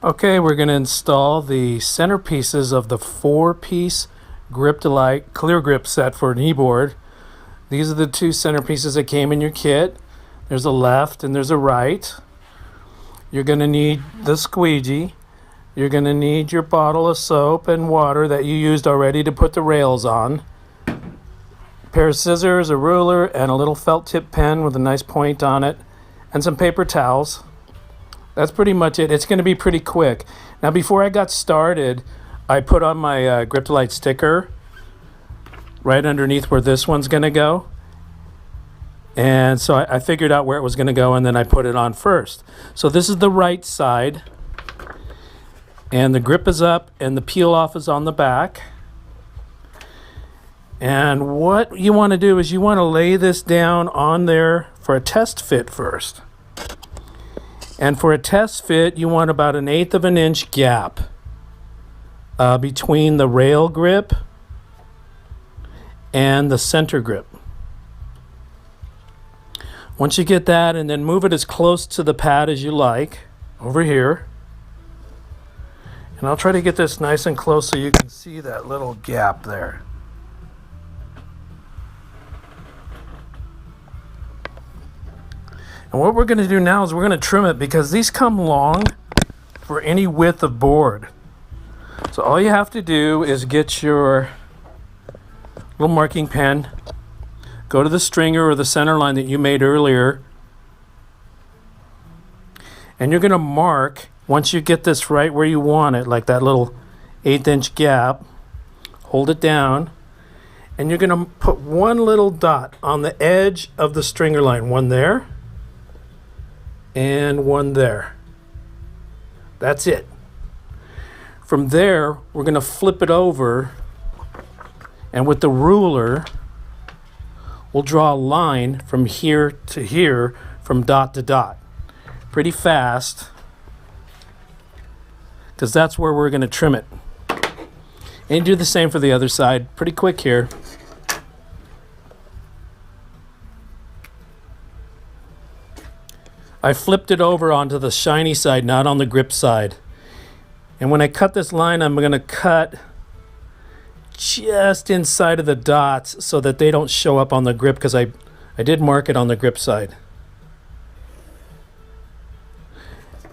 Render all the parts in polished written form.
Okay, we're going to install the centerpieces of the 4-piece GryptaLite clear grip set for a kneeboard. These are the two centerpieces that came in your kit. There's a left and there's a right. You're going to need the squeegee. You're going to need your bottle of soap and water that you used already to put the rails on. A pair of scissors, a ruler, and a little felt tip pen with a nice point on it, and some paper towels. That's pretty much it. It's going to be pretty quick. Now, before I got started, I put on my GryptaLite sticker right underneath where this one's going to go. And so I figured out where it was going to go, and then I put it on first. So this is the right side, and the grip is up, and the peel off is on the back. And what you want to do is you want to lay this down on there for a test fit first. And for a test fit, you want about 1/8 of an inch gap between the rail grip and the center grip. Once you get that, and then move it as close to the pad as you like, over here. And I'll try to get this nice and close so you can see that little gap there. And what we're going to do now is we're going to trim it, because these come long for any width of board. So all you have to do is get your little marking pen, go to the stringer or the center line that you made earlier, and you're going to mark, once you get this right where you want it, like that little 1/8 inch gap, hold it down, and you're going to put one little dot on the edge of the stringer line, one there, and one there. That's it. From there, we're going to flip it over, and with the ruler, we'll draw a line from here to here, from dot to dot. Pretty fast, because that's where we're going to trim it. And do the same for the other side. Pretty quick here. I flipped it over onto the shiny side, not on the grip side. And when I cut this line, I'm going to cut just inside of the dots so that they don't show up on the grip, because I did mark it on the grip side.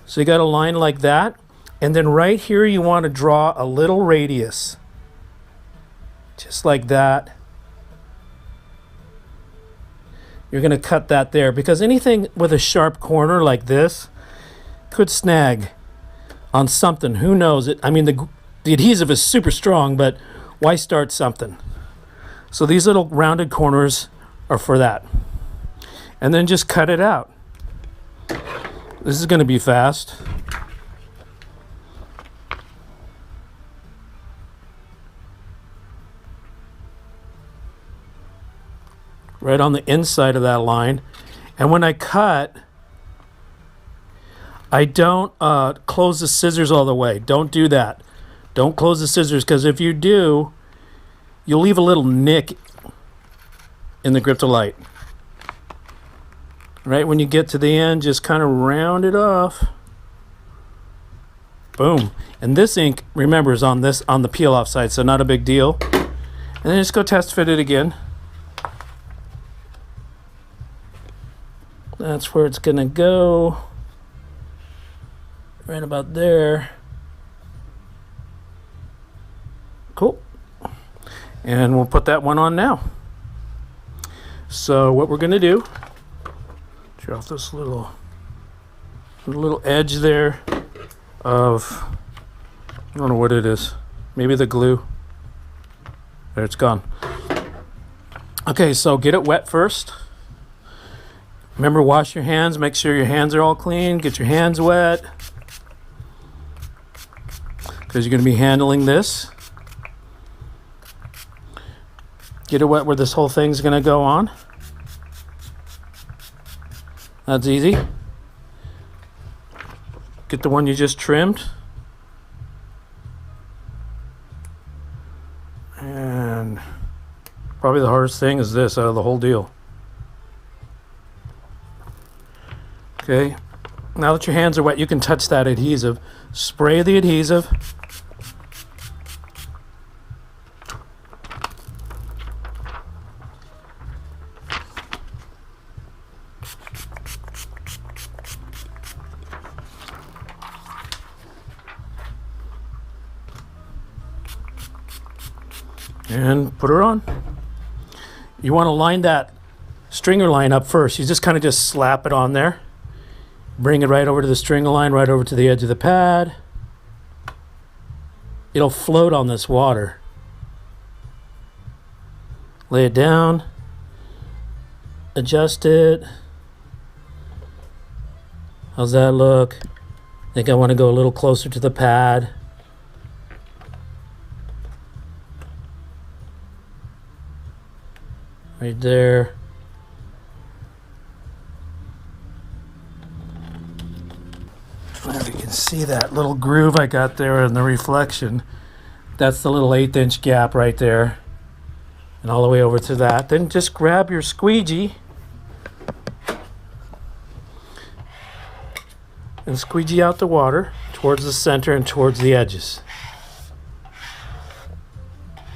So you got a line like that. And then right here you want to draw a little radius. Just like that. You're going to cut that there, because anything with a sharp corner like this could snag on something. Who knows it? I mean, the adhesive is super strong, but why start something? So these little rounded corners are for that. And then just cut it out. This is going to be fast. Right on the inside of that line. And when I cut, I don't close the scissors all the way. Don't do that. Don't close the scissors, because if you do, you'll leave a little nick in the GryptaLite. Right when you get to the end, just kind of round it off. Boom. And this ink, remember, is on the peel off side, so not a big deal. And then just go test fit it again. That's where it's going to go. Right about there. Cool. And we'll put that one on now. So what we're going to do, draw off this little edge there of, I don't know what it is. Maybe the glue. There, it's gone. Okay, so get it wet first. Remember, wash your hands. Make sure your hands are all clean. Get your hands wet, because you're going to be handling this. Get it wet where this whole thing's going to go on. That's easy. Get the one you just trimmed. And probably the hardest thing is this out of the whole deal. Okay, Now that your hands are wet, you can touch that adhesive. Spray the adhesive. And put her on. You want to line that stringer line up first. You just kind of just slap it on there. Bring it right over to the stringer line, right over to the edge of the pad. It'll float on this water. Lay it down. Adjust it. How's that look? I think I want to go a little closer to the pad. Right there. If you can see that little groove I got there in the reflection, that's the little 1/8" gap right there. And all the way over to that. Then just grab your squeegee and squeegee out the water towards the center and towards the edges.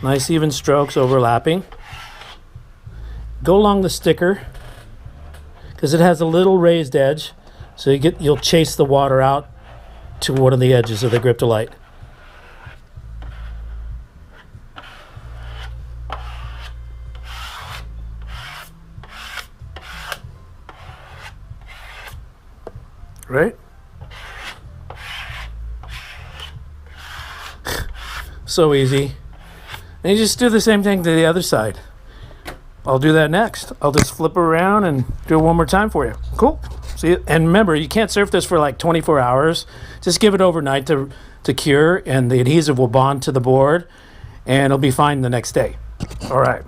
Nice even strokes overlapping. Go along the sticker because it has a little raised edge, so you'll chase the water out to one of the edges of the GryptaLite. Right? So easy. And you just do the same thing to the other side. I'll do that next. I'll just flip around and do it one more time for you. Cool. See, and remember, you can't surf this for like 24 hours. Just give it overnight to cure, and the adhesive will bond to the board, and it'll be fine the next day. All right.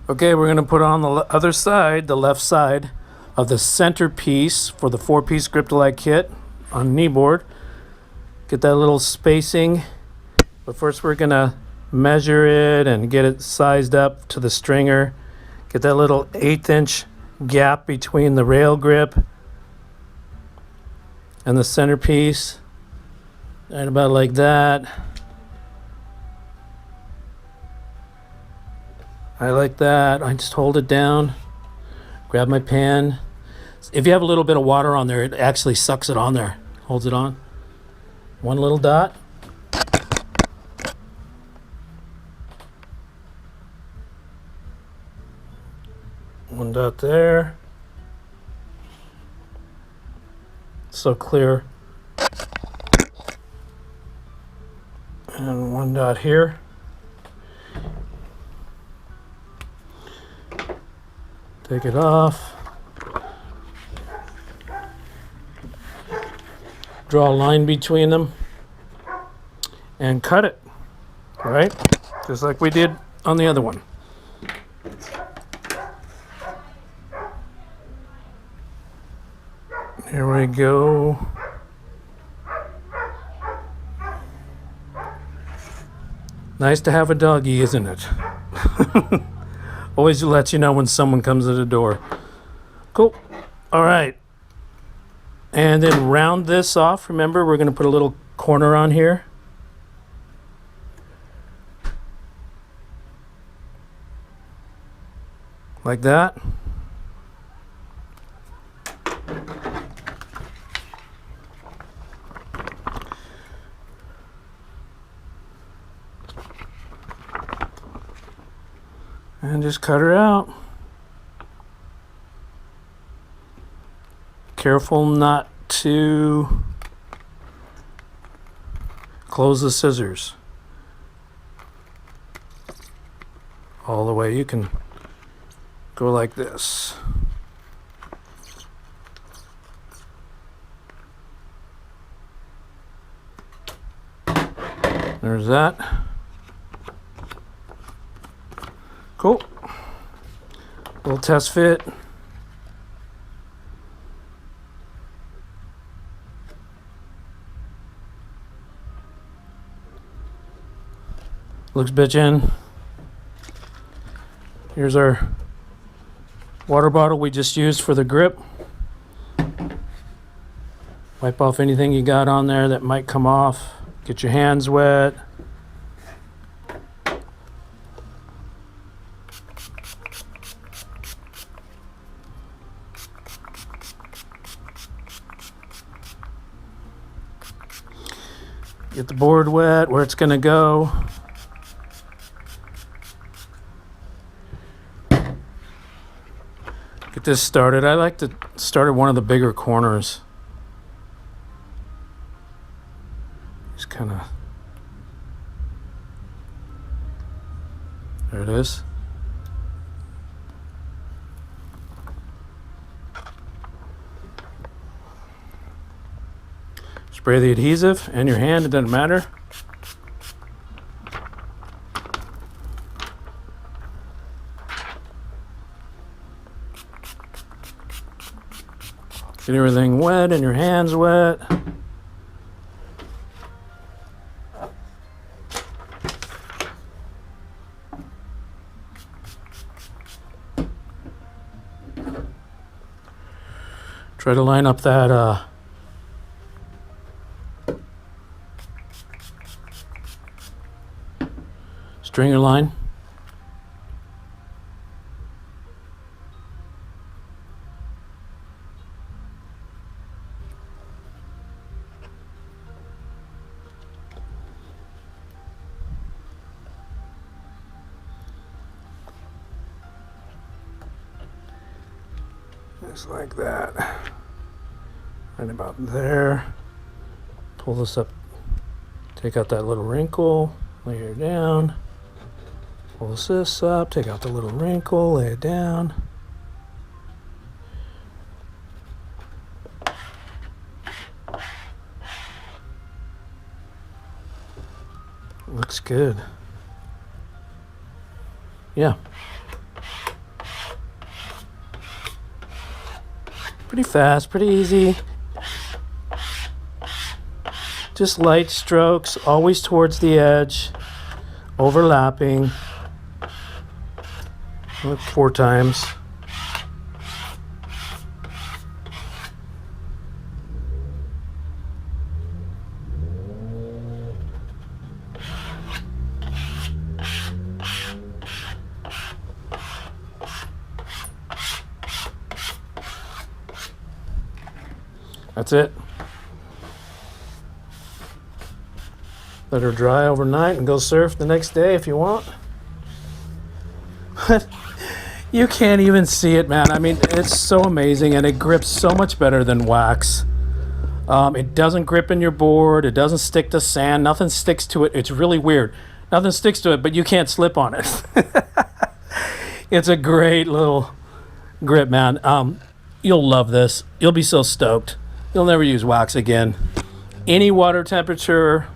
Okay, we're going to put on the other side, the left side of the centerpiece for the 4-piece GryptaLite kit on knee board. Get that little spacing. But first we're going to measure it and get it sized up to the stringer. Get that little 1/8" gap between the rail grip and the centerpiece. Right about like that. I like that. I just hold it down, grab my pen. If you have a little bit of water on there, it actually sucks it on there, holds it on. One little dot. One dot there. So clear. And one dot here. Take it off. Draw a line between them and cut it, right? Just like we did on the other one. Here we go. Nice to have a doggy, isn't it? Always lets you know when someone comes to the door. Cool. All right. And then round this off. Remember, we're going to put a little corner on here. Like that. And just cut her out. Careful not to close the scissors all the way. You can go like this. There's that. Cool. Little test fit. Looks bitchin'. Here's our water bottle we just used for the grip. Wipe off anything you got on there that might come off. Get your hands wet. Get the board wet where it's going to go. Get this started. I like to start at one of the bigger corners. Just kind of... There it is. Spray the adhesive and your hand, it doesn't matter. Get everything wet and your hands wet. Try to line up that stringer line. Just like that. Right about there. Pull this up. Take out that little wrinkle. Lay it down. Pull this up. Take out the little wrinkle. Lay it down. Looks good. Yeah. Pretty fast, pretty easy. Just light strokes, always towards the edge, overlapping. Look 4 times. That's it. Let her dry overnight and go surf the next day if you want. You can't even see it, man. I mean, it's so amazing, and it grips so much better than wax. It doesn't grip in your board. It doesn't stick to sand. Nothing sticks to it. It's really weird. Nothing sticks to it, but you can't slip on it. It's a great little grip, man. You'll love this. You'll be so stoked. You'll never use wax again. Any water temperature,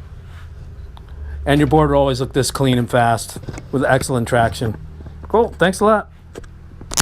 and your board will always look this clean and fast with excellent traction. Cool. Thanks a lot.